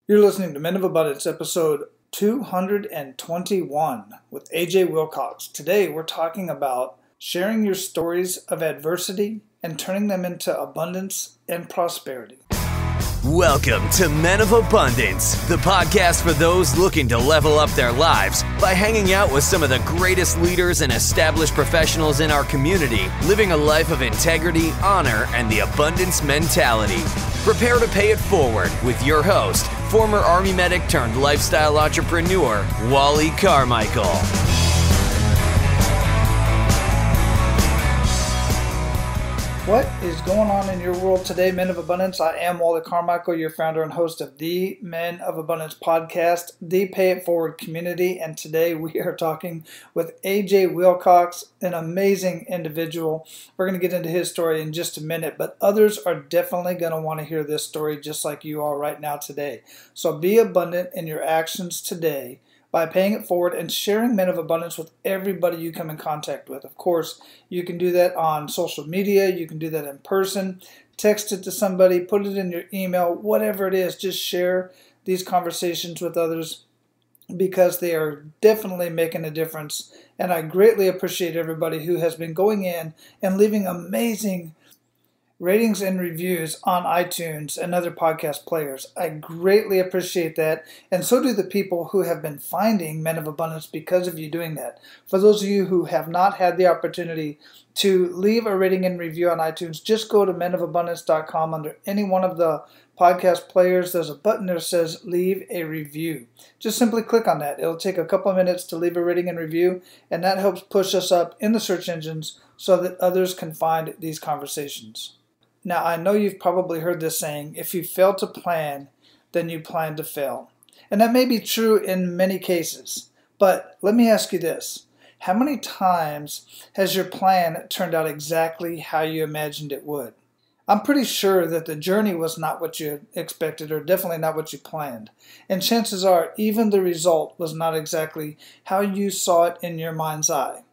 You're listening to Men of Abundance, episode 221 with AJ Wilcox. Today we're talking about sharing your stories of adversity and turning them into abundance and prosperity. Welcome to Men of Abundance, the podcast for those looking to level up their lives by hanging out with some of the greatest leaders and established professionals in our community, living a life of integrity, honor, and the abundance mentality. Prepare to pay it forward with your host, former Army medic turned lifestyle entrepreneur, Wally Carmichael. What is going on in your world today, Men of Abundance? I am Wally Carmichael, your founder and host of the Men of Abundance podcast, the Pay It Forward community, and today we are talking with AJ Wilcox, an amazing individual. We're going to get into his story in just a minute, but others are definitely going to want to hear this story just like you are right now today. So be abundant in your actions today by paying it forward and sharing Men of Abundance with everybody you come in contact with. Of course, you can do that on social media. You can do that in person. Text it to somebody. Put it in your email. Whatever it is, just share these conversations with others because they are definitely making a difference. And I greatly appreciate everybody who has been going in and leaving amazing ratings and reviews on iTunes and other podcast players. I greatly appreciate that, and so do the people who have been finding Men of Abundance because of you doing that. For those of you who have not had the opportunity to leave a rating and review on iTunes, just go to menofabundance.com. Under any one of the podcast players, there's a button that says leave a review. Just simply click on that. It'll take a couple of minutes to leave a rating and review, and that helps push us up in the search engines so that others can find these conversations. Now, I know you've probably heard this saying, if you fail to plan, then you plan to fail. And that may be true in many cases. But let me ask you this. How many times has your plan turned out exactly how you imagined it would? I'm pretty sure that the journey was not what you expected, or definitely not what you planned. And chances are, even the result was not exactly how you saw it in your mind's eye.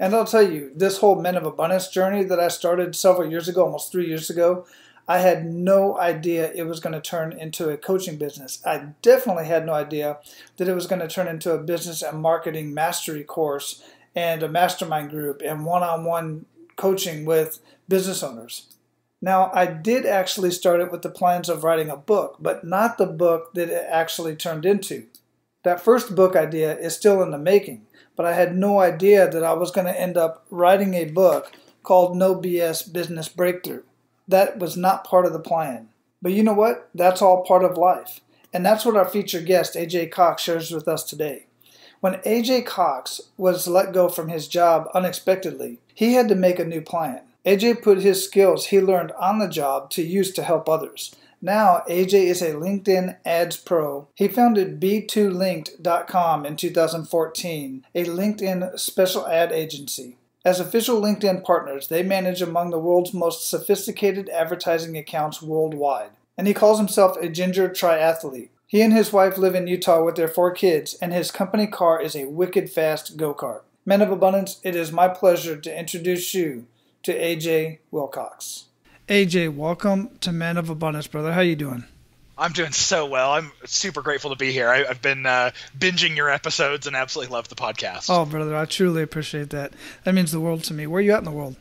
And I'll tell you, this whole Men of Abundance journey that I started several years ago, almost 3 years ago, I had no idea it was going to turn into a coaching business. I definitely had no idea that it was going to turn into a business and marketing mastery course and a mastermind group and one-on-one coaching with business owners. Now, I did actually start it with the plans of writing a book, but not the book that it actually turned into. That first book idea is still in the making. But I had no idea that I was going to end up writing a book called No BS Business Breakthrough. That was not part of the plan. But you know what? That's all part of life. And that's what our featured guest, AJ Cox, shares with us today. When AJ Cox was let go from his job unexpectedly, he had to make a new plan. AJ put his skills he learned on the job to use to help others. Now, AJ is a LinkedIn Ads Pro. He founded B2Linked.com in 2014, a LinkedIn special ad agency. As official LinkedIn partners, they manage among the world's most sophisticated advertising accounts worldwide. And he calls himself a ginger triathlete. He and his wife live in Utah with their 4 kids, and his company car is a wicked fast go-kart. Men of Abundance, it is my pleasure to introduce you to AJ Wilcox. AJ, welcome to Men of Abundance, brother. How you doing? I'm doing so well. I'm super grateful to be here. I've been binging your episodes and absolutely love the podcast. Oh, brother, I truly appreciate that. That means the world to me. Where are you at in the world?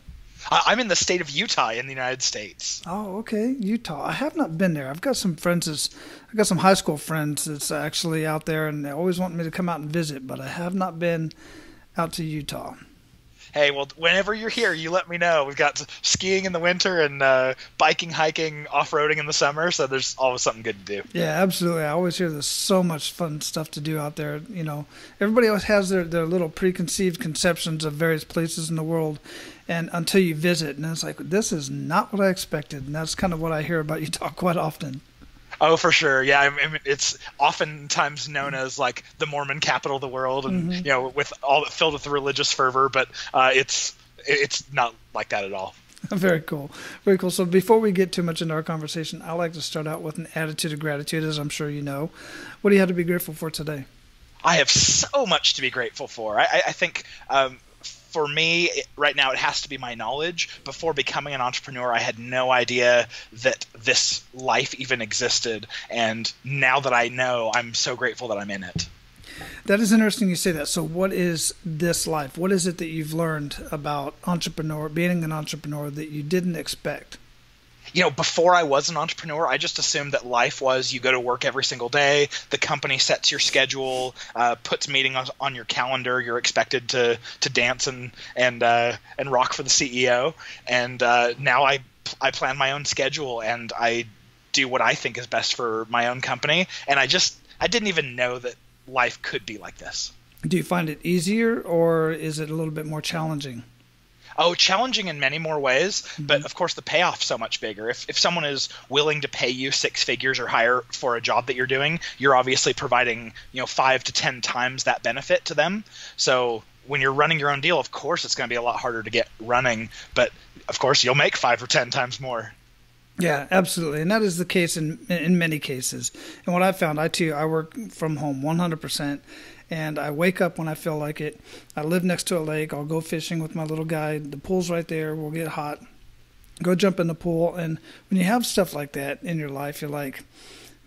I'm in the state of Utah in the United States. Oh, okay. Utah. I have not been there. I've got some friends. I've got some high school friends that's actually out there, and they always want me to come out and visit, but I have not been out to Utah. Hey, well, whenever you're here, you let me know. We've got skiing in the winter and biking, hiking, off-roading in the summer, so there's always something good to do. Yeah, absolutely. I always hear there's so much fun stuff to do out there. You know, everybody always has their little preconceived conceptions of various places in the world, and until you visit, and it's like, this is not what I expected, and that's kind of what I hear about Utah quite often. Oh, for sure. Yeah, I mean, it's oftentimes known as like the Mormon capital of the world, and you know, with all filled with religious fervor. But it's not like that at all. Very cool. Very cool. So before we get too much into our conversation, I like to start out with an attitude of gratitude, as I'm sure you know. What do you have to be grateful for today? I have so much to be grateful for. I think for me, right now, it has to be my knowledge. Before becoming an entrepreneur, I had no idea that this life even existed. And now that I know, I'm so grateful that I'm in it. That is interesting you say that. So what is this life? What is it that you've learned about being an entrepreneur that you didn't expect? Before I was an entrepreneur, I just assumed that life was you go to work every single day, the company sets your schedule, puts meetings on your calendar, you're expected to dance and rock for the CEO. And now I plan my own schedule and I do what I think is best for my own company. And I didn't even know that life could be like this. Do you find it easier or is it a little bit more challenging? Oh, challenging in many more ways, but of course the payoff's so much bigger. If someone is willing to pay you 6 figures or higher for a job that you're doing, you're obviously providing 5 to 10 times that benefit to them. So when you're running your own deal, of course it's going to be a lot harder to get running, but of course you'll make 5 or 10 times more. Yeah, absolutely. And that is the case in many cases. And what I found, I work from home 100%. And I wake up when I feel like it. I live next to a lake. I'll go fishing with my little guy. The pool's right there. We'll get hot. Go jump in the pool. And when you have stuff like that in your life, you're like,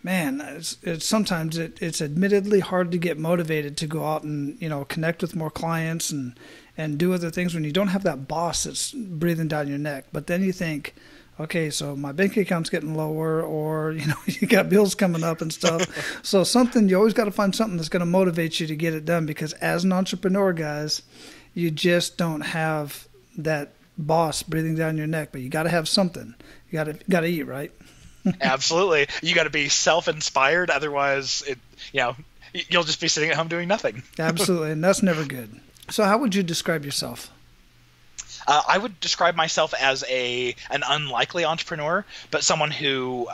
man, sometimes it's admittedly hard to get motivated to go out and, connect with more clients and do other things when you don't have that boss that's breathing down your neck. But then you think, okay, so my bank account's getting lower, or, you got bills coming up and stuff. So you always got to find something that's going to motivate you to get it done, because as an entrepreneur, guys, you just don't have that boss breathing down your neck, but you got to have something. You got to eat, right? Absolutely. You got to be self-inspired. Otherwise, you'll just be sitting at home doing nothing. Absolutely. And that's never good. So how would you describe yourself? I would describe myself as an unlikely entrepreneur, but someone who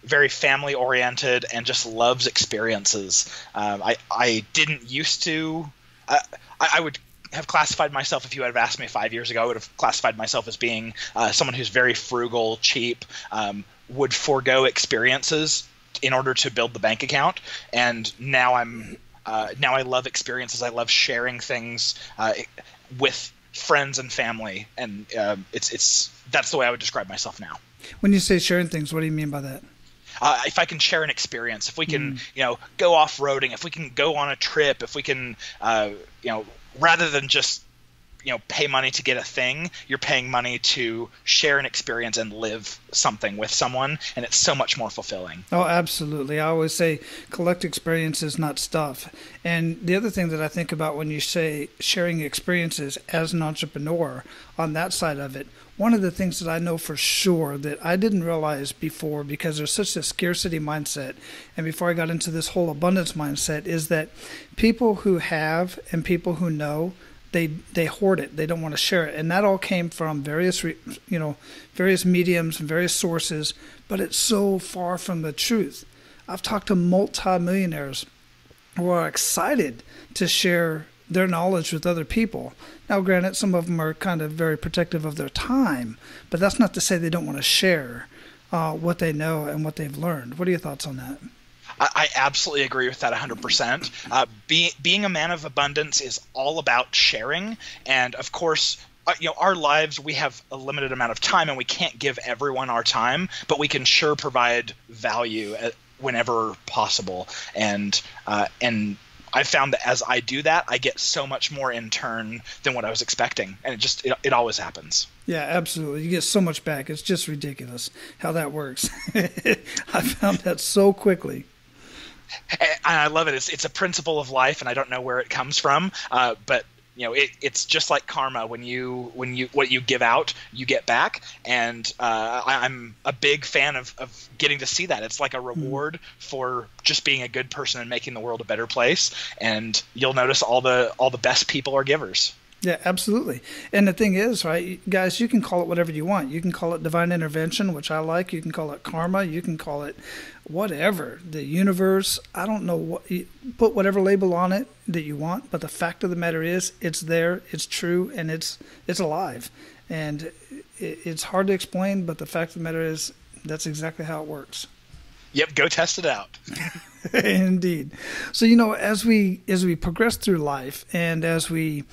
very family oriented and just loves experiences. I didn't used to. I would have classified myself, if you had asked me 5 years ago, I would have classified myself as being someone who's very frugal, cheap, would forego experiences in order to build the bank account. And now I love experiences. I love sharing things with friends and family, and that's the way I would describe myself now. When you say sharing things, what do you mean by that? If I can share an experience, if we can, go off-roading, if we can go on a trip, if we can, rather than just, pay money to get a thing, you're paying money to share an experience and live something with someone, and it's so much more fulfilling. Oh, absolutely. I always say collect experiences, not stuff. And the other thing that I think about when you say sharing experiences as an entrepreneur, on that side of it, one of the things that I know for sure that I didn't realize before, because there's such a scarcity mindset, and before I got into this whole abundance mindset, is that people who have and people who know, they hoard it. They don't want to share it. And that all came from various mediums and various sources, but it's so far from the truth. I've talked to multimillionaires who are excited to share their knowledge with other people. Now, granted, some of them are kind of very protective of their time, but that's not to say they don't want to share what they know and what they've learned. What are your thoughts on that? I absolutely agree with that 100%. Being a man of abundance is all about sharing. And of course, our lives, we have a limited amount of time and we can't give everyone our time, but we can sure provide value whenever possible. And I found that as I do that, I get so much more in turn than what I was expecting. And it always happens. Yeah, absolutely. You get so much back. It's just ridiculous how that works. I found that so quickly. And I love it. It's a principle of life, and I don't know where it comes from, but it's just like karma. When you what you give out, you get back, and I'm a big fan of getting to see that. It's like a reward for just being a good person and making the world a better place. And you'll notice all the best people are givers. Yeah, absolutely. And the thing is, right, guys, you can call it whatever you want. You can call it divine intervention, which I like. You can call it karma. You can call it whatever, the universe. I don't know what. Put whatever label on it that you want. But the fact of the matter is, it's there, it's true, and it's alive. And it's hard to explain, but the fact of the matter is, that's exactly how it works. Yep, go test it out. Indeed. So, as we progress through life, and as we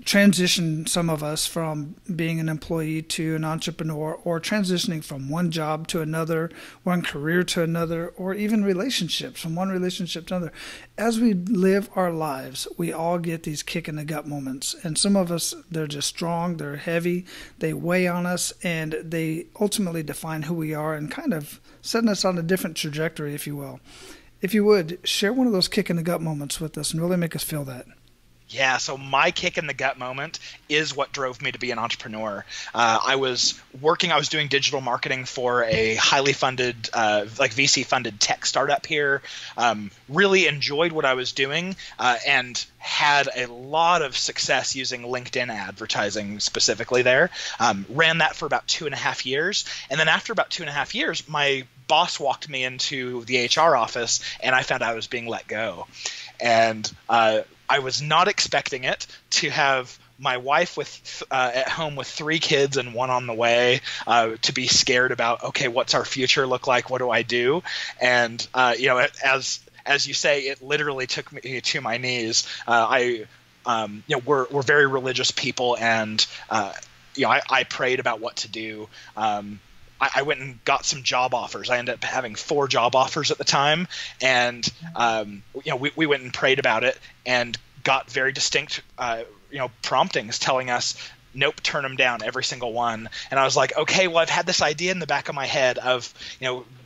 transition, some of us, from being an employee to an entrepreneur, or transitioning from one job to another, one career to another, or even relationships, from one relationship to another. As we live our lives, we all get these kick in the gut moments. And some of us, they're just strong, they're heavy, they weigh on us, and they ultimately define who we are and kind of setting us on a different trajectory, if you will. If you would, share one of those kick in the gut moments with us and really make us feel that. Yeah, so my kick in the gut moment is what drove me to be an entrepreneur. I was doing digital marketing for a highly funded, VC funded tech startup here. Really enjoyed what I was doing and had a lot of success using LinkedIn advertising specifically there. Ran that for about 2.5 years. And then after about 2.5 years, my boss walked me into the HR office and I found I was being let go. And I was not expecting it to have my wife at home with 3 kids and 1 on the way, to be scared about, okay, what's our future look like? What do I do? And as you say, it literally took me to my knees. We're very religious people, and I prayed about what to do. I went and got some job offers. I ended up having 4 job offers at the time, and we went and prayed about it and got very distinct promptings telling us, nope, turn them down, every single one. And I was like, okay, well, I've had this idea in the back of my head of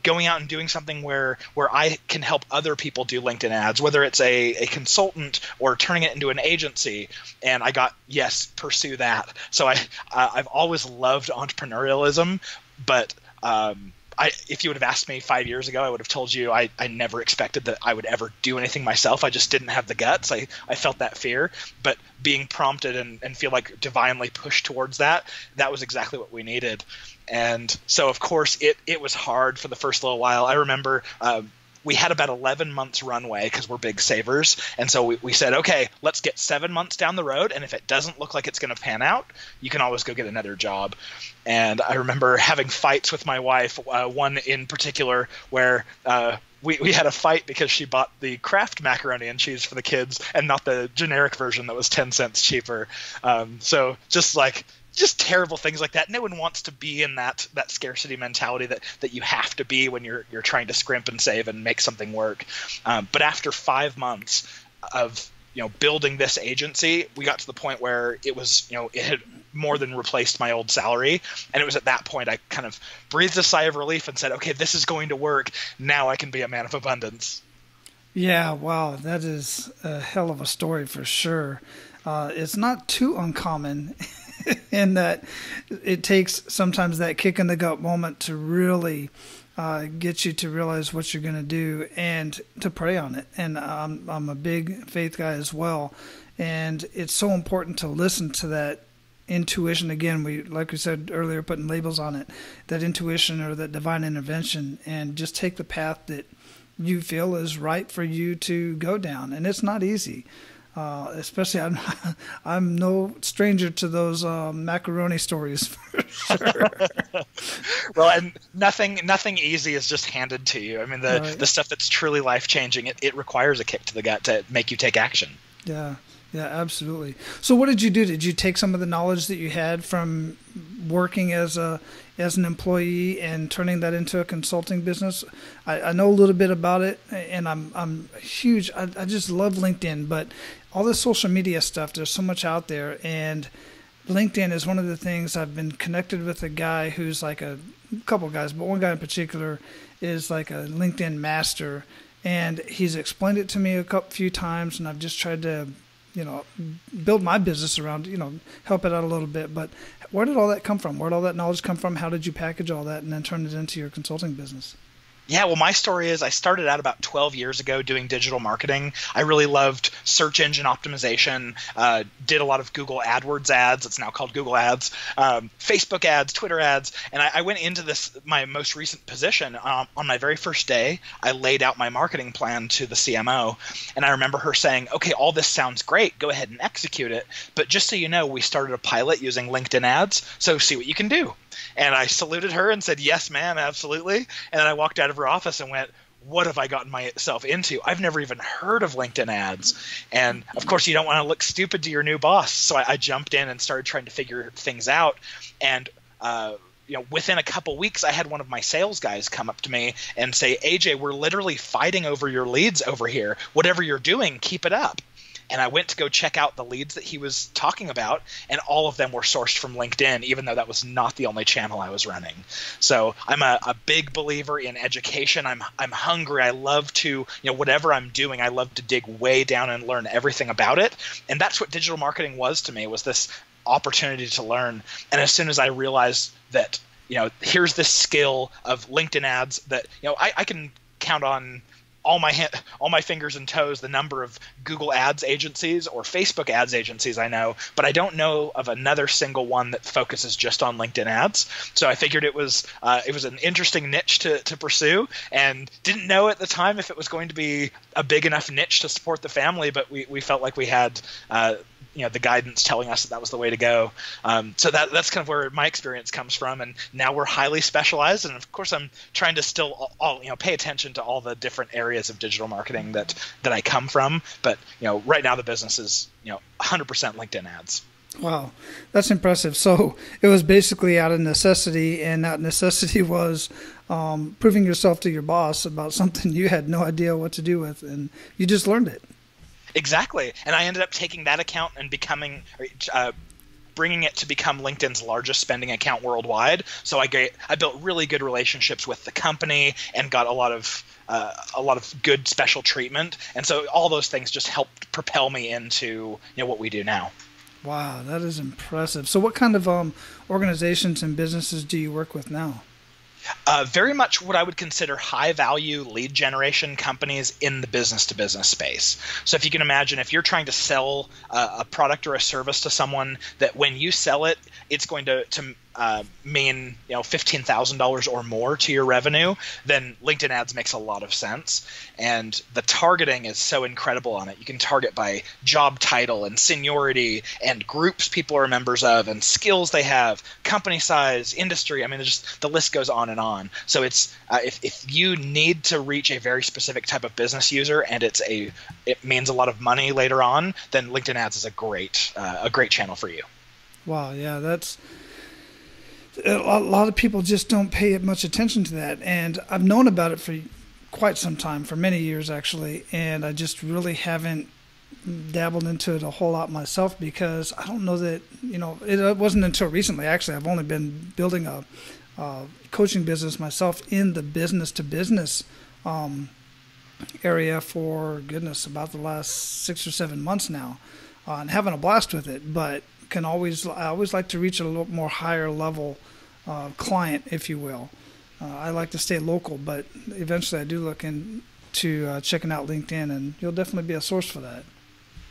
going out and doing something where I can help other people do LinkedIn ads, whether it's a consultant or turning it into an agency. And I got, yes, pursue that. So I've always loved entrepreneurialism. But if you would have asked me 5 years ago, I would have told you I never expected that I would ever do anything myself. I just didn't have the guts. I felt that fear. But being prompted and feel like divinely pushed towards that was exactly what we needed. And so, of course, it was hard for the first little while. I remember we had about 11 months runway because we're big savers. And so we said, okay, let's get 7 months down the road. And if it doesn't look like it's going to pan out, you can always go get another job. And I remember having fights with my wife, one in particular where we had a fight because she bought the Kraft macaroni and cheese for the kids and not the generic version that was 10 cents cheaper. So just terrible things like that. No one wants to be in that scarcity mentality that you have to be when you're trying to scrimp and save and make something work. But after 5 months of building this agency, we got to the point where it was it had more than replaced my old salary, and it was at that point I kind of breathed a sigh of relief and said, okay, this is going to work. Now I can be a man of abundance. Yeah, wow, that is a hell of a story for sure. It's not too uncommon in that it takes sometimes that kick in the gut moment to really get you to realize what you're going to do and to pray on it. And I'm a big faith guy as well. And it's so important to listen to that intuition. Again, like we said earlier, putting labels on it, that intuition or that divine intervention, and just take the path that you feel is right for you to go down. And it's not easy. Especially, I'm no stranger to those macaroni stories for sure. Well, and nothing easy is just handed to you. I mean, the stuff that's truly life changing, it requires a kick to the gut to make you take action. Yeah, absolutely. So, what did you do? Did you take some of the knowledge that you had from working as an employee and turning that into a consulting business? I know a little bit about it, and I'm huge. I just love LinkedIn, but all this social media stuff, there's so much out there, and LinkedIn is one of the things. I've been connected with a guy who's like a couple of guys, but one guy in particular is like a LinkedIn master, and he's explained it to me a few times, and I've just tried to build my business around, help it out a little bit. But where did all that come from? Where did all that knowledge come from? How did you package all that and then turn it into your consulting business? Yeah, well, my story is I started out about 12 years ago doing digital marketing. I really loved search engine optimization, did a lot of Google AdWords ads. It's now called Google Ads, Facebook ads, Twitter ads. And I went into my most recent position. On my very first day, I laid out my marketing plan to the CMO. And I remember her saying, okay, all this sounds great. Go ahead and execute it. But just so you know, we started a pilot using LinkedIn ads. So see what you can do. And I saluted her and said, yes, ma'am, absolutely. And then I walked out of her office and went, what have I gotten myself into? I've never even heard of LinkedIn ads. And of course, you don't want to look stupid to your new boss. So I jumped in and started trying to figure things out. And, within a couple weeks, I had one of my sales guys come up to me and say, AJ, we're literally fighting over your leads over here. Whatever you're doing, keep it up. And I went to go check out the leads that he was talking about, and all of them were sourced from LinkedIn, even though that was not the only channel I was running. So I'm a big believer in education. I'm hungry. I love to, whatever I'm doing, I love to dig way down and learn everything about it. And that's what digital marketing was to me, was this opportunity to learn. And as soon as I realized that, here's this skill of LinkedIn ads that, I can count on all my fingers and toes the number of Google ads agencies or Facebook ads agencies I know, but I don't know of another single one that focuses just on LinkedIn ads. So I figured it was an interesting niche to pursue, and didn't know at the time if it was going to be a big enough niche to support the family, but we felt like we had the guidance telling us that was the way to go. So that's kind of where my experience comes from. And now we're highly specialized. And of course, I'm trying to still pay attention to all the different areas of digital marketing that I come from. But, right now the business is, 100% LinkedIn ads. Wow, that's impressive. So it was basically out of necessity, and that necessity was proving yourself to your boss about something you had no idea what to do with, and you just learned it. Exactly. And I ended up taking that account and bringing it to become LinkedIn's largest spending account worldwide. So I built really good relationships with the company and got a lot of good special treatment. And so all those things just helped propel me into what we do now. Wow, that is impressive. So what kind of organizations and businesses do you work with now? Very much what I would consider high-value lead generation companies in the business-to-business space. So if you can imagine, if you're trying to sell a product or a service to someone, that when you sell it, it's going to mean $15,000 or more to your revenue, then LinkedIn ads makes a lot of sense. And the targeting is so incredible on it. You can target by job title and seniority and groups people are members of and skills they have, company size, industry. I mean, the list goes on and on. So it's if you need to reach a very specific type of business user and it means a lot of money later on, then LinkedIn ads is a great channel for you. Wow, yeah, that's a lot of people just don't pay much attention to that, and I've known about it for quite some time, for many years actually, and I just really haven't dabbled into it a whole lot myself, because I don't know that it wasn't until recently. Actually, I've only been building a coaching business myself in the business to business area for about the last 6 or 7 months now, and having a blast with it, but I always like to reach a little more higher level client, if you will. I like to stay local, but eventually I do look into checking out LinkedIn, and you'll definitely be a source for that.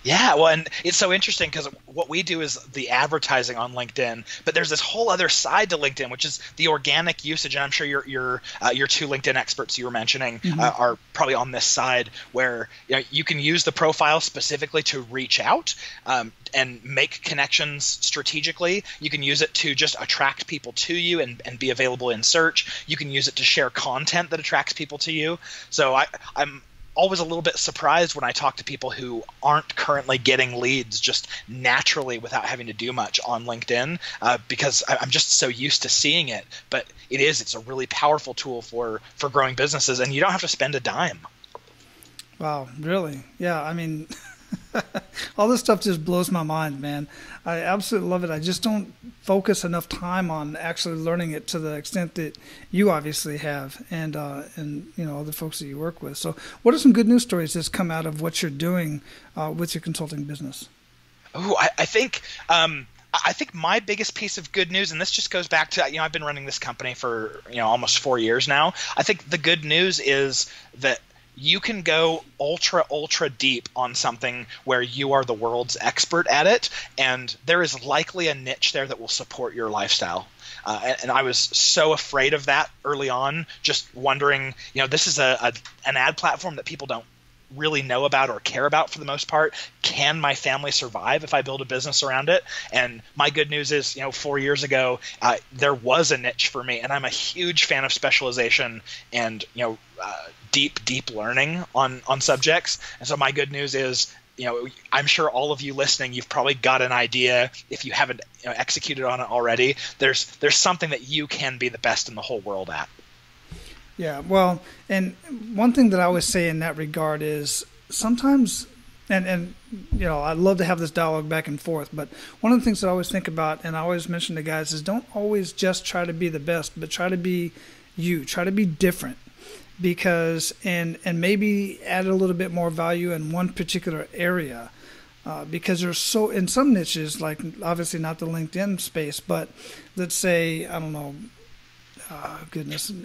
Yeah, well, and it's so interesting because what we do is the advertising on LinkedIn, but there's this whole other side to LinkedIn, which is the organic usage. And I'm sure your two LinkedIn experts you were mentioning are probably on this side, where you can use the profile specifically to reach out and make connections strategically. You can use it to just attract people to you and be available in search. You can use it to share content that attracts people to you. So I'm always a little bit surprised when I talk to people who aren't currently getting leads just naturally without having to do much on LinkedIn, because I'm just so used to seeing it. But it's a really powerful tool for growing businesses, and you don't have to spend a dime. Wow, really? Yeah, I mean, all this stuff just blows my mind, man. I absolutely love it. I just don't focus enough time on actually learning it to the extent that you obviously have, and other folks that you work with. So what are some good news stories that's come out of what you're doing with your consulting business? Oh, I think my biggest piece of good news, and this just goes back to, I've been running this company for, almost 4 years now. I think the good news is that you can go ultra deep on something where you are the world's expert at it, and there is likely a niche there that will support your lifestyle. And I was so afraid of that early on, just wondering, this is an ad platform that people don't really know about or care about for the most part. Can my family survive if I build a business around it? And my good news is, 4 years ago, there was a niche for me, and I'm a huge fan of specialization and, deep learning on subjects. And so my good news is, I'm sure all of you listening, you've probably got an idea. If you haven't executed on it already, there's something that you can be the best in the whole world at. Yeah, well, and one thing that I always say in that regard is sometimes, and I'd love to have this dialogue back and forth, but one of the things that I always think about, and I always mention to guys, is don't always just try to be the best, but try to be you, try to be different. Because and maybe add a little bit more value in one particular area, because there's so in some niches, like obviously not the LinkedIn space, but let's say, I don't know,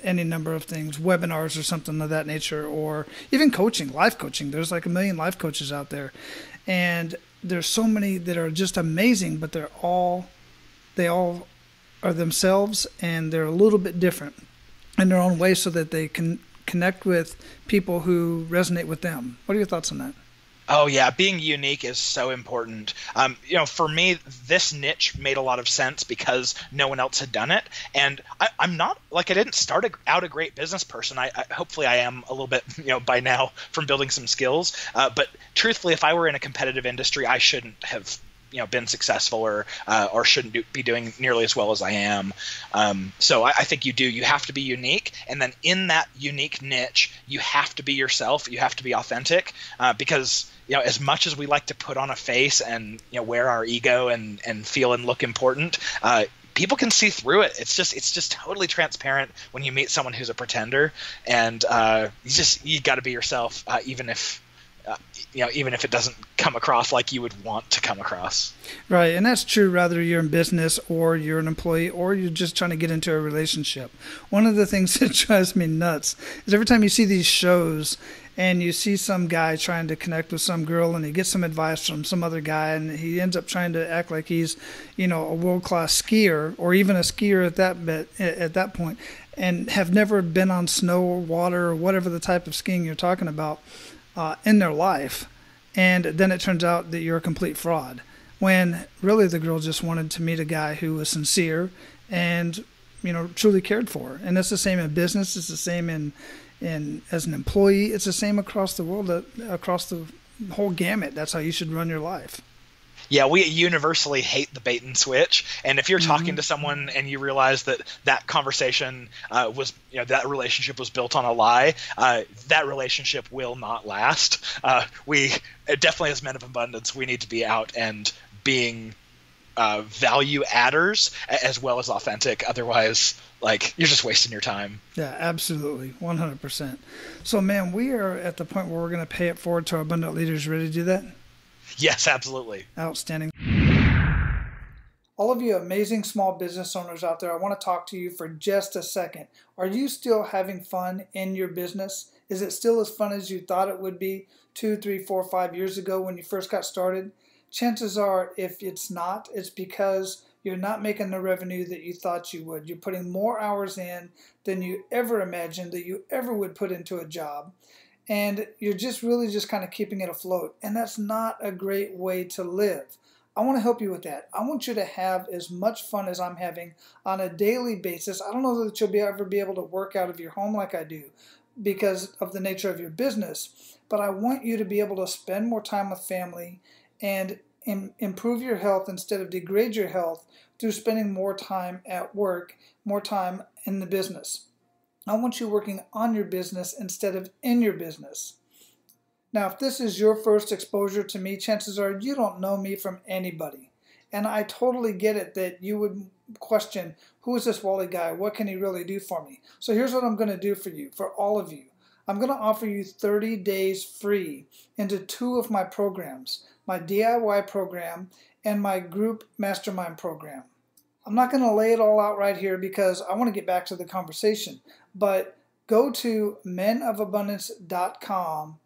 any number of things, webinars or something of that nature, or even coaching, life coaching. There's like 1 million life coaches out there, and there's so many that are just amazing, but they all are themselves, and they're a little bit different in their own way, so that they can connect with people who resonate with them. What are your thoughts on that? Oh yeah, being unique is so important. For me, this niche made a lot of sense because no one else had done it, and I'm not I didn't start out a great business person. I hopefully I am a little bit, by now from building some skills. But truthfully, if I were in a competitive industry, I shouldn't have been successful or shouldn't be doing nearly as well as I am. So I think you have to be unique, and then in that unique niche, you have to be yourself. You have to be authentic, because as much as we like to put on a face and wear our ego and feel and look important, people can see through it. It's just totally transparent when you meet someone who's a pretender, and you got to be yourself, even if it doesn't come across like you would want to come across. Right, and that's true whether you're in business or you're an employee or you're just trying to get into a relationship. One of the things that drives me nuts is every time you see these shows and you see some guy trying to connect with some girl and he gets some advice from some other guy and he ends up trying to act like he's, a world-class skier or even a skier at that point, and have never been on snow or water or whatever the type of skiing you're talking about in their life, and then it turns out that you're a complete fraud, when really the girl just wanted to meet a guy who was sincere and truly cared for her. And it's the same in business, it's the same in as an employee, it's the same across the world, across the whole gamut. That's how you should run your life. Yeah, we universally hate the bait and switch. And if you're talking to someone and you realize that conversation that relationship was built on a lie, that relationship will not last. We definitely, as men of abundance, we need to be out and being value adders as well as authentic. Otherwise, you're just wasting your time. Yeah, absolutely. 100%. So, man, we are at the point where we're going to pay it forward to our abundant leaders. Ready to do that? Yes, absolutely. Outstanding. All of you amazing small business owners out there, I want to talk to you for just a second. Are you still having fun in your business? Is it still as fun as you thought it would be 2, 3, 4, 5 years ago when you first got started? Chances are, if it's not, it's because you're not making the revenue that you thought you would. You're putting more hours in than you ever imagined that you ever would put into a job. And you're just kind of keeping it afloat. And that's not a great way to live. I want to help you with that. I want you to have as much fun as I'm having on a daily basis. I don't know that you'll ever be able to work out of your home like I do because of the nature of your business. But I want you to be able to spend more time with family and improve your health instead of degrade your health through spending more time at work, more time in the business. I want you working on your business instead of in your business. Now, if this is your first exposure to me, chances are you don't know me from anybody. And I totally get it that you would question, who is this Wally guy? What can he really do for me? So here's what I'm going to do for you, for all of you. I'm going to offer you 30 days free into 2 of my programs, my DIY program and my group mastermind program. I'm not going to lay it all out right here because I want to get back to the conversation, but go to menofabundance.com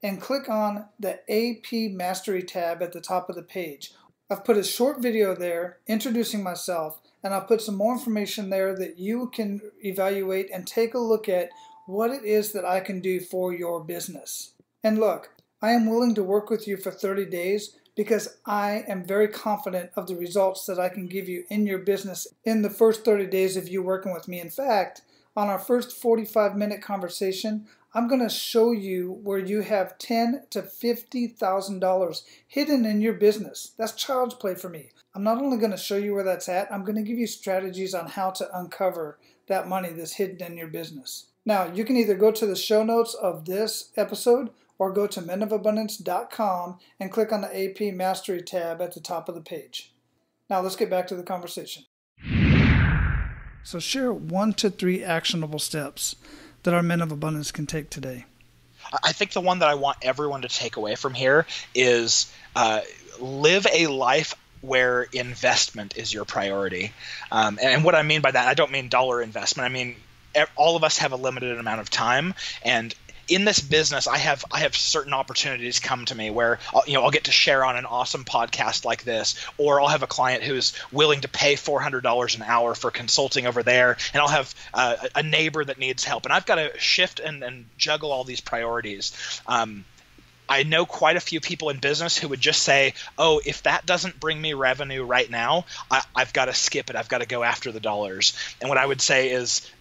and click on the AP Mastery tab at the top of the page. I've put a short video there introducing myself, and I'll put some more information there that you can evaluate and take a look at what it is that I can do for your business. And look, I am willing to work with you for 30 days because I am very confident of the results that I can give you in your business in the first 30 days of you working with me. In fact, on our first 45-minute conversation, I'm going to show you where you have $10,000 to $50,000 hidden in your business. That's child's play for me. I'm not only going to show you where that's at, I'm going to give you strategies on how to uncover that money that's hidden in your business. Now, you can either go to the show notes of this episode or go to menofabundance.com and click on the AP Mastery tab at the top of the page. Now, let's get back to the conversation. So share 1 to 3 actionable steps that our men of abundance can take today. I think the one that I want everyone to take away from here is live a life where investment is your priority. And what I mean by that, I don't mean dollar investment. I mean, all of us have a limited amount of time, and in this business, I have certain opportunities come to me where I'll get to share on an awesome podcast like this, or I'll have a client who's willing to pay $400 an hour for consulting over there, and I'll have a neighbor that needs help, and I've got to shift and juggle all these priorities. I know quite a few people in business who would just say, oh, if that doesn't bring me revenue right now, I've got to skip it. I've got to go after the dollars. And what I would say is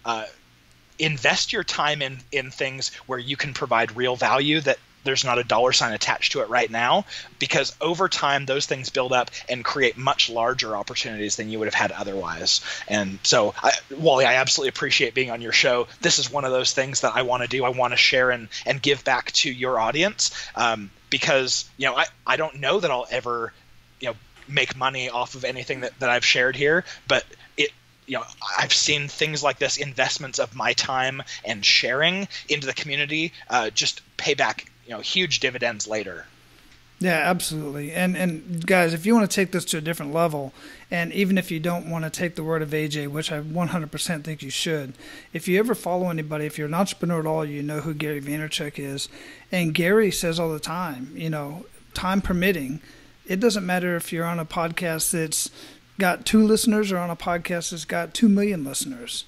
invest your time in things where you can provide real value that there's not a dollar sign attached to it right now, because over time those things build up and create much larger opportunities than you would have had otherwise. And so, Wally, I absolutely appreciate being on your show. This is one of those things that I want to do. I want to share and give back to your audience, because I don't know that I'll ever make money off of anything that I've shared here, but I've seen things like this, investments of my time and sharing into the community, just pay back, huge dividends later. Yeah, absolutely. And guys, if you want to take this to a different level, and even if you don't want to take the word of AJ, which I 100% think you should, if you ever follow anybody, if you're an entrepreneur at all, you know who Gary Vaynerchuk is. And Gary says all the time, time permitting, it doesn't matter if you're on a podcast that's got 2 listeners or on a podcast that's got 2 million listeners.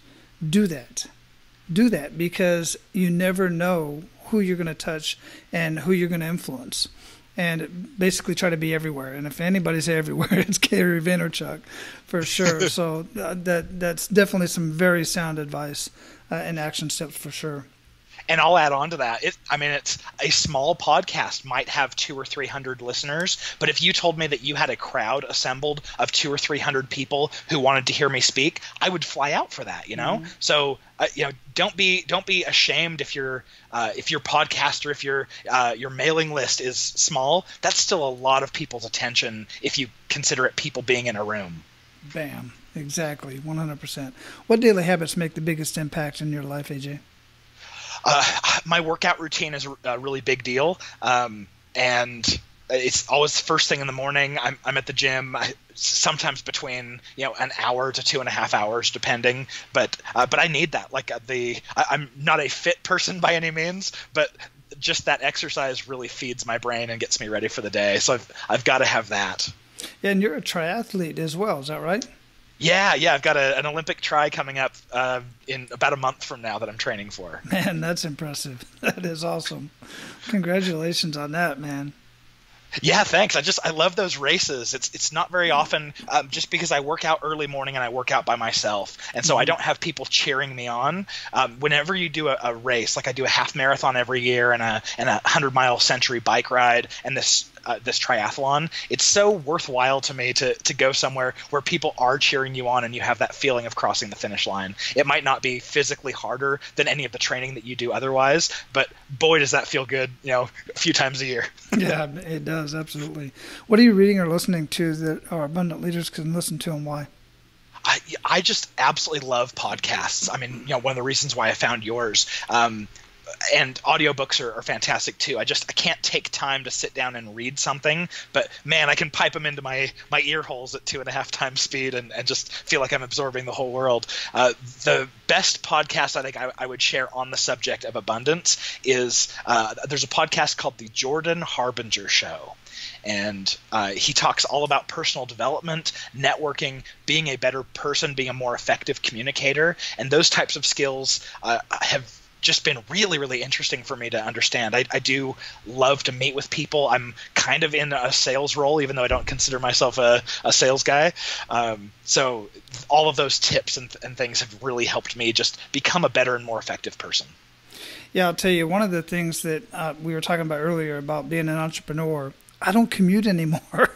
Do that. Do that, because you never know who you're going to touch and who you're going to influence. And basically try to be everywhere. And if anybody's everywhere, it's Gary Vaynerchuk for sure. So that's definitely some very sound advice and action steps for sure. And I'll add on to that. It's a small podcast might have 200 or 300 listeners, but if you told me that you had a crowd assembled of 200 or 300 people who wanted to hear me speak, I would fly out for that. Mm-hmm. So don't be ashamed if your podcast or if your mailing list is small. That's still a lot of people's attention if you consider it people being in a room. Bam! Exactly, 100%. What daily habits make the biggest impact in your life, AJ? My workout routine is a really big deal, and it's always first thing in the morning. I'm at the gym, sometimes between an hour to 2.5 hours, depending. But I need that. I'm not a fit person by any means, but just that exercise really feeds my brain and gets me ready for the day. So I've got to have that. Yeah, and you're a triathlete as well, is that right? Yeah, I've got an Olympic try coming up in about a month from now that I'm training for. Man, that's impressive. That is awesome. Congratulations on that, man. Yeah, thanks. I love those races. It's not very often, just because I work out early morning and I work out by myself, and so I don't have people cheering me on. Whenever you do a race, like I do a half marathon every year and a 100-mile century bike ride, and this triathlon, it's so worthwhile to me to go somewhere where people are cheering you on and you have that feeling of crossing the finish line. It might not be physically harder than any of the training that you do otherwise, but boy, does that feel good, a few times a year. Yeah, it does, absolutely. What are you reading or listening to that our abundant leaders can listen to, and why? I just absolutely love podcasts. I mean, one of the reasons why I found yours. And audiobooks are fantastic too. I can't take time to sit down and read something, but man, I can pipe them into my ear holes at 2.5 times speed and just feel like I'm absorbing the whole world. The best podcast I think I would share on the subject of abundance is there's a podcast called the Jordan Harbinger Show. And he talks all about personal development, networking, being a better person, being a more effective communicator, and those types of skills have just been really, really interesting for me to understand. I do love to meet with people. I'm kind of in a sales role, even though I don't consider myself a sales guy. So all of those tips and things have really helped me just become a better and more effective person. Yeah, I'll tell you, one of the things that we were talking about earlier about being an entrepreneur, I don't commute anymore.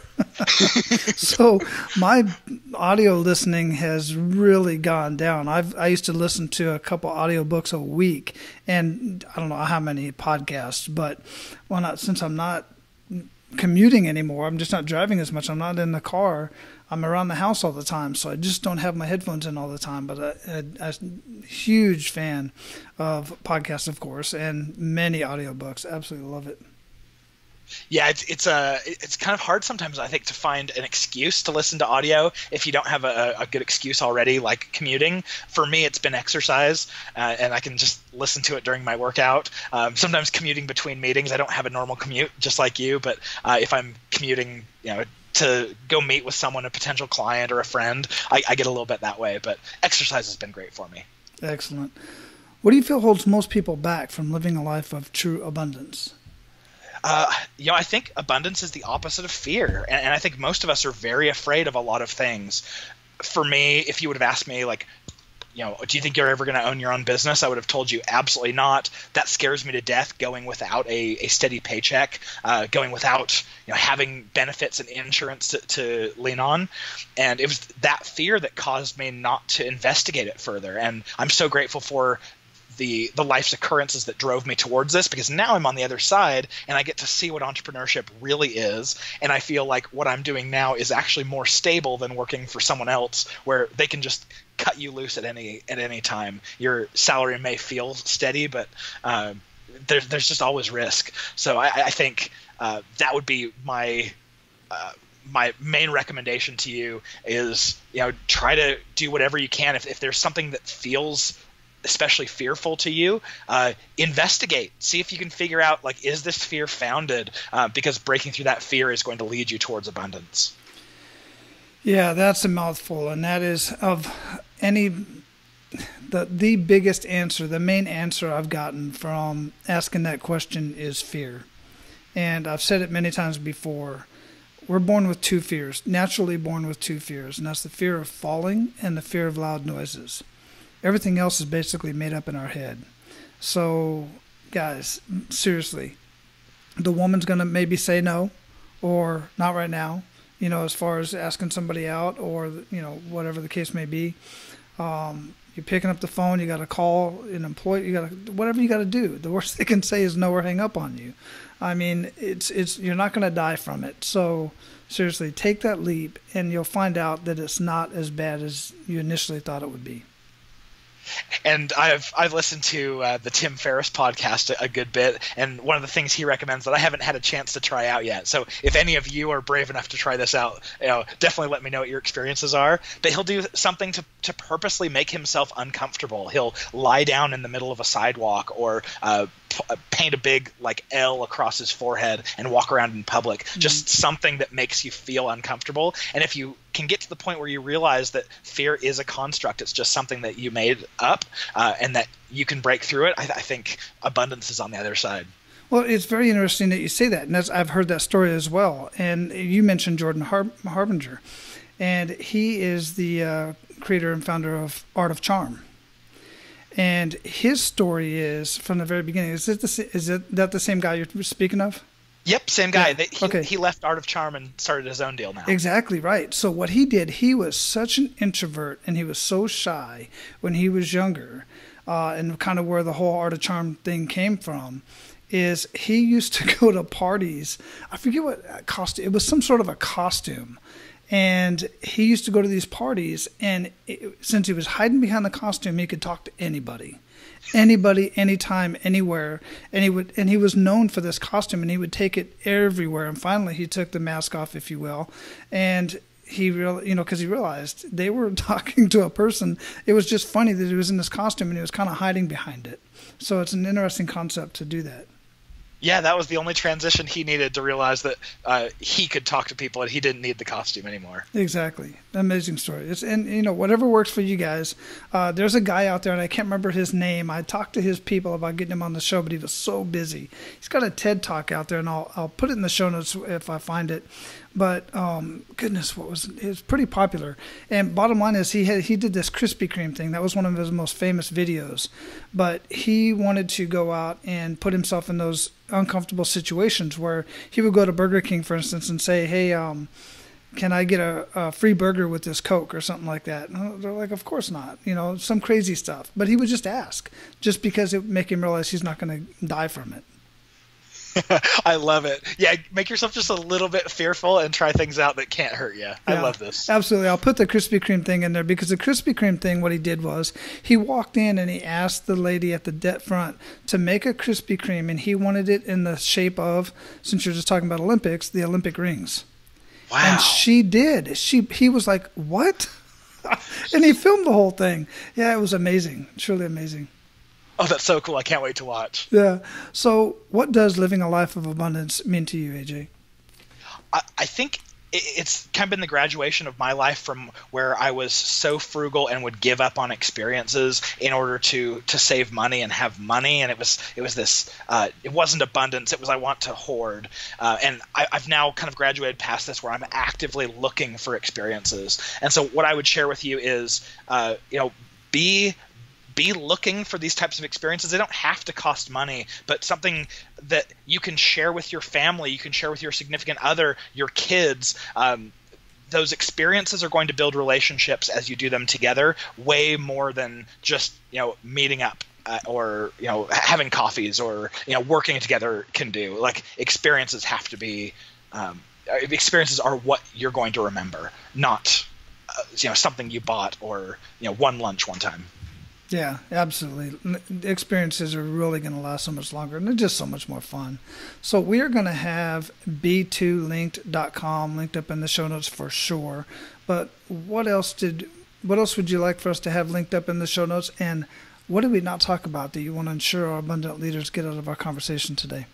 So my audio listening has really gone down. I used to listen to a couple audiobooks a week, and I don't know how many podcasts, but since I'm not commuting anymore, I'm just not driving as much, I'm not in the car, I'm around the house all the time, so I just don't have my headphones in all the time. But I'm a huge fan of podcasts, of course, and many audiobooks. Absolutely love it. Yeah, it's kind of hard sometimes, I think, to find an excuse to listen to audio if you don't have a good excuse already, like commuting. For me, it's been exercise, and I can just listen to it during my workout. Sometimes commuting between meetings, I don't have a normal commute, just like you, but if I'm commuting, to go meet with someone, a potential client or a friend, I get a little bit that way. But exercise has been great for me. Excellent. What do you feel holds most people back from living a life of true abundance? I think abundance is the opposite of fear. And I think most of us are very afraid of a lot of things. For me, if you would have asked me, do you think you're ever going to own your own business? I would have told you absolutely not. That scares me to death, going without a steady paycheck, going without having benefits and insurance to lean on. And it was that fear that caused me not to investigate it further. And I'm so grateful for the life's occurrences that drove me towards this, because now I'm on the other side and I get to see what entrepreneurship really is. And I feel like what I'm doing now is actually more stable than working for someone else, where they can just cut you loose at any time. Your salary may feel steady, but there's just always risk. So I think that would be my main recommendation to you is, try to do whatever you can. If there's something that feels especially fearful to you, investigate, see if you can figure out, is this fear founded? Because breaking through that fear is going to lead you towards abundance. Yeah, that's a mouthful. And that is the biggest answer, the main answer I've gotten from asking that question is fear. And I've said it many times before. We're born with two fears, naturally born with two fears, and that's the fear of falling and the fear of loud noises. Everything else is basically made up in our head. So, guys, seriously, the woman's going to maybe say no, or not right now, as far as asking somebody out, or, whatever the case may be. You're picking up the phone, you got to call an employee, whatever you got to do. The worst they can say is no or hang up on you. I mean, you're not going to die from it. So, seriously, take that leap, and you'll find out that it's not as bad as you initially thought it would be. And I've listened to the Tim Ferriss podcast a good bit, and one of the things he recommends that I haven't had a chance to try out yet. So if any of you are brave enough to try this out, definitely let me know what your experiences are. But he'll do something to purposely make himself uncomfortable. He'll lie down in the middle of a sidewalk, or paint a big L across his forehead and walk around in public. Mm-hmm. Just something that makes you feel uncomfortable. And if you can get to the point where you realize that fear is a construct, it's just something that you made up, and that you can break through it, I think abundance is on the other side. Well, it's very interesting that you say that, and I've heard that story as well. And you mentioned Jordan Harbinger, and he is the creator and founder of Art of Charm. And his story is from the very beginning. Is that the same guy you're speaking of? Yep, same guy. Yeah. Okay. He left Art of Charm and started his own deal now. Exactly right. So what he did, he was such an introvert, and he was so shy when he was younger, and kind of where the whole Art of Charm thing came from, is he used to go to parties. I forget what costume. It was some sort of a costume. And he used to go to these parties, and since he was hiding behind the costume, he could talk to anybody, anytime, anywhere. And he was known for this costume, and he would take it everywhere. And finally, he took the mask off, if you will, and he really, because he realized they were talking to a person. It was just funny that he was in this costume, and he was kind of hiding behind it. So it's an interesting concept to do that. Yeah, that was the only transition he needed to realize that he could talk to people and he didn't need the costume anymore. Exactly. Amazing story. And whatever works for you guys. There's a guy out there, and I can't remember his name. I talked to his people about getting him on the show, but he was so busy. He's got a TED Talk out there, and I'll put it in the show notes if I find it. But goodness, it was pretty popular. And bottom line is he did this Krispy Kreme thing. That was one of his most famous videos. But he wanted to go out and put himself in those uncomfortable situations where he would go to Burger King, for instance, and say, hey, can I get a free burger with this Coke or something like that? And they're like, of course not. Some crazy stuff. But he would just ask, just because it would make him realize he's not going to die from it. I love it. Yeah, make yourself just a little bit fearful and try things out that can't hurt you. Yeah, I love this. Absolutely. I'll put the Krispy Kreme thing in there because the Krispy Kreme thing, what he did was he walked in and he asked the lady at the front to make a Krispy Kreme, and he wanted it in the shape of, since you're just talking about Olympics, the Olympic rings. Wow. And she did. He was like, what? And he filmed the whole thing. Yeah, it was amazing. Truly amazing. Oh, that's so cool. I can't wait to watch. Yeah. So what does living a life of abundance mean to you, AJ? I think it's kind of been the graduation of my life from where I was so frugal and would give up on experiences in order to save money and have money. And it was this, it wasn't abundance. It was, I want to hoard. And I've now kind of graduated past this where I'm actively looking for experiences. And so what I would share with you is, be looking for these types of experiences. They don't have to cost money, but something that you can share with your family, you can share with your significant other, your kids. Those experiences are going to build relationships as you do them together, way more than just meeting up or having coffees or working together can do. Like, experiences have to be experiences are what you're going to remember, not something you bought or one lunch one time. Yeah, absolutely. The experiences are really going to last so much longer, and they're just so much more fun. So we are going to have b2linked.com linked up in the show notes for sure. But what else would you like for us to have linked up in the show notes? And what did we not talk about that you want to ensure our abundant leaders get out of our conversation today?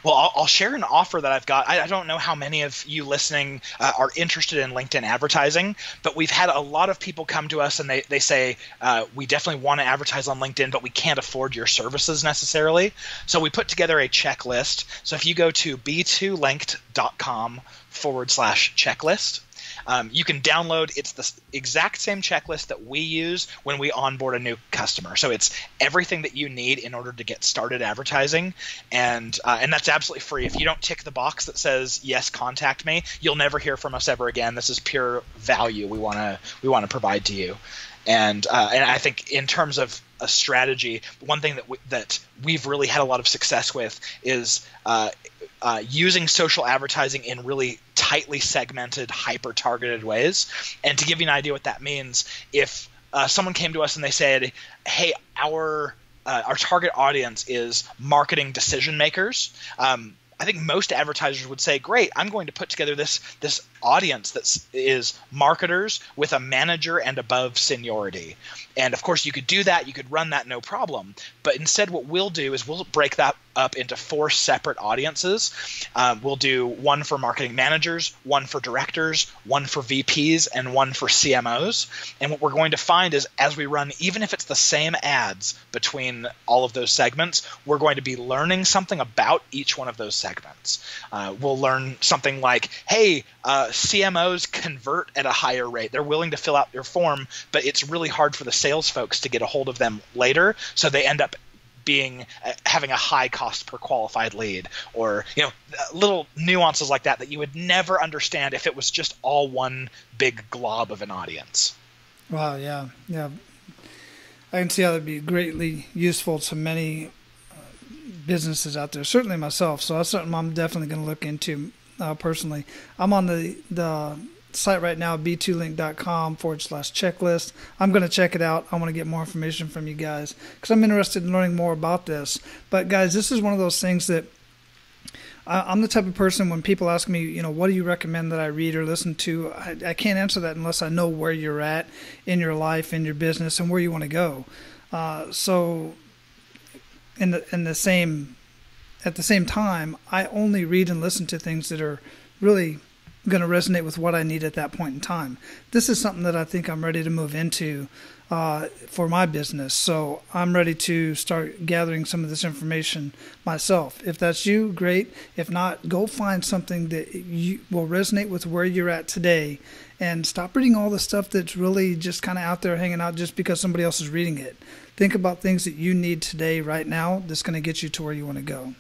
Well, I'll share an offer that I've got. I don't know how many of you listening are interested in LinkedIn advertising, but we've had a lot of people come to us and they say, we definitely want to advertise on LinkedIn, but we can't afford your services necessarily. So we put together a checklist. So if you go to b2linked.com/checklist, you can download. It's the exact same checklist that we use when we onboard a new customer. So it's everything that you need in order to get started advertising, and that's absolutely free. If you don't tick the box that says yes, contact me, you'll never hear from us ever again. This is pure value we want to provide to you. And I think in terms of a strategy, one thing that we've really had a lot of success with is using social advertising in really tightly segmented, hyper-targeted ways. And to give you an idea what that means, if someone came to us and they said, hey, our target audience is marketing decision makers, I think most advertisers would say, great, I'm going to put together this audience that is marketers with a manager and above seniority. And of course, you could do that. You could run that, no problem. But instead, what we'll do is we'll break that up into 4 separate audiences. We'll do one for marketing managers, one for directors, one for VPs, and one for CMOs. And what we're going to find is as we run, even if it's the same ads between all of those segments, we're going to be learning something about each one of those segments. We'll learn something like, hey, CMOs convert at a higher rate. They're willing to fill out your form, but it's really hard for the sales folks to get a hold of them later, so they end up having a high cost per qualified lead, or little nuances like that you would never understand if it was just all one big glob of an audience. Wow, yeah. I can see how that'd be greatly useful to many businesses out there, certainly myself. So that's something I'm definitely going to look into personally. I'm on the site right now, b2linked.com/checklist. I'm going to check it out. I want to get more information from you guys because I'm interested in learning more about this. But guys, this is one of those things that I'm the type of person when people ask me, what do you recommend that I read or listen to? I can't answer that unless I know where you're at in your life, in your business, and where you want to go. So at the same time, I only read and listen to things that are really going to resonate with what I need at that point in time. This is something that I think I'm ready to move into for my business. So I'm ready to start gathering some of this information myself. If that's you, great. If not, go find something that you will resonate with where you're at today, and stop reading all the stuff that's really just kind of out there hanging out just because somebody else is reading it. Think about things that you need today, right now, that's going to get you to where you want to go.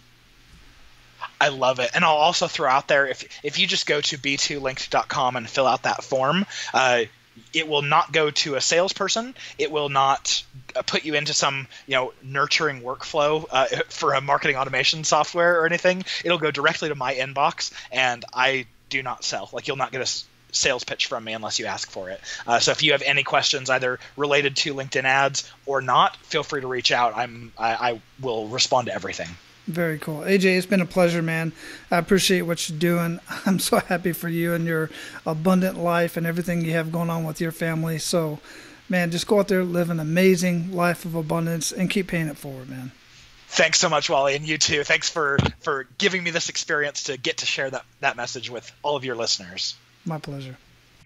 I love it. And I'll also throw out there, if you just go to b2linked.com and fill out that form, it will not go to a salesperson. It will not put you into some nurturing workflow for a marketing automation software or anything. It'll go directly to my inbox, and I do not sell. Like, you'll not get a sales pitch from me unless you ask for it. So if you have any questions either related to LinkedIn ads or not, feel free to reach out. I will respond to everything. Very cool. AJ, it's been a pleasure, man. I appreciate what you're doing. I'm so happy for you and your abundant life and everything you have going on with your family. So, man, just go out there, live an amazing life of abundance, and keep paying it forward, man. Thanks so much, Wally, and you too. Thanks for giving me this experience to get to share that message with all of your listeners. My pleasure.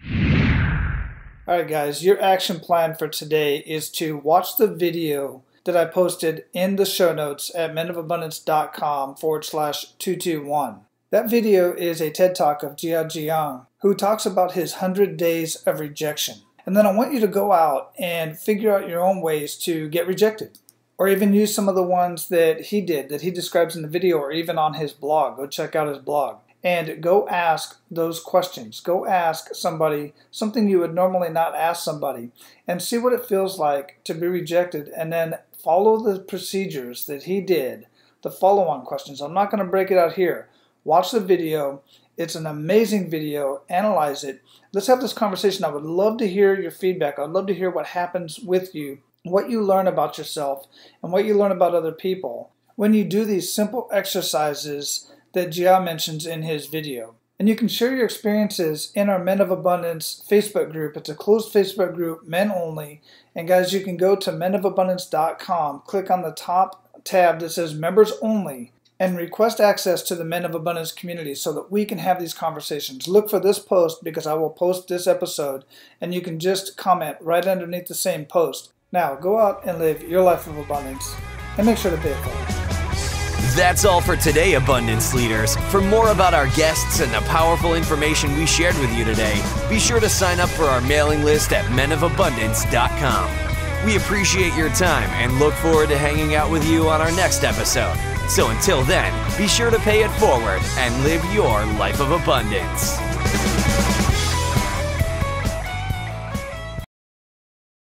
All right, guys, your action plan for today is to watch the video that I posted in the show notes at menofabundance.com/221. That video is a TED Talk of Jia Jiang, who talks about his 100 days of rejection. And then I want you to go out and figure out your own ways to get rejected, or even use some of the ones that he did, that he describes in the video, or even on his blog. Go check out his blog. And go ask those questions. Go ask somebody something you would normally not ask somebody, and see what it feels like to be rejected, and then follow the procedures that he did, the follow-on questions. I'm not going to break it out here. Watch the video. It's an amazing video. Analyze it. Let's have this conversation. I would love to hear your feedback. I'd love to hear what happens with you, what you learn about yourself, and what you learn about other people when you do these simple exercises that Jia mentions in his video. And you can share your experiences in our Men of Abundance Facebook group. It's a closed Facebook group, men only. And guys, you can go to menofabundance.com, click on the top tab that says Members Only, and request access to the Men of Abundance community so that we can have these conversations. Look for this post, because I will post this episode, and you can just comment right underneath the same post. Now, go out and live your life of abundance, and make sure to pay it forward. That's all for today, Abundance Leaders. For more about our guests and the powerful information we shared with you today, be sure to sign up for our mailing list at menofabundance.com. We appreciate your time and look forward to hanging out with you on our next episode. So until then, be sure to pay it forward and live your life of abundance.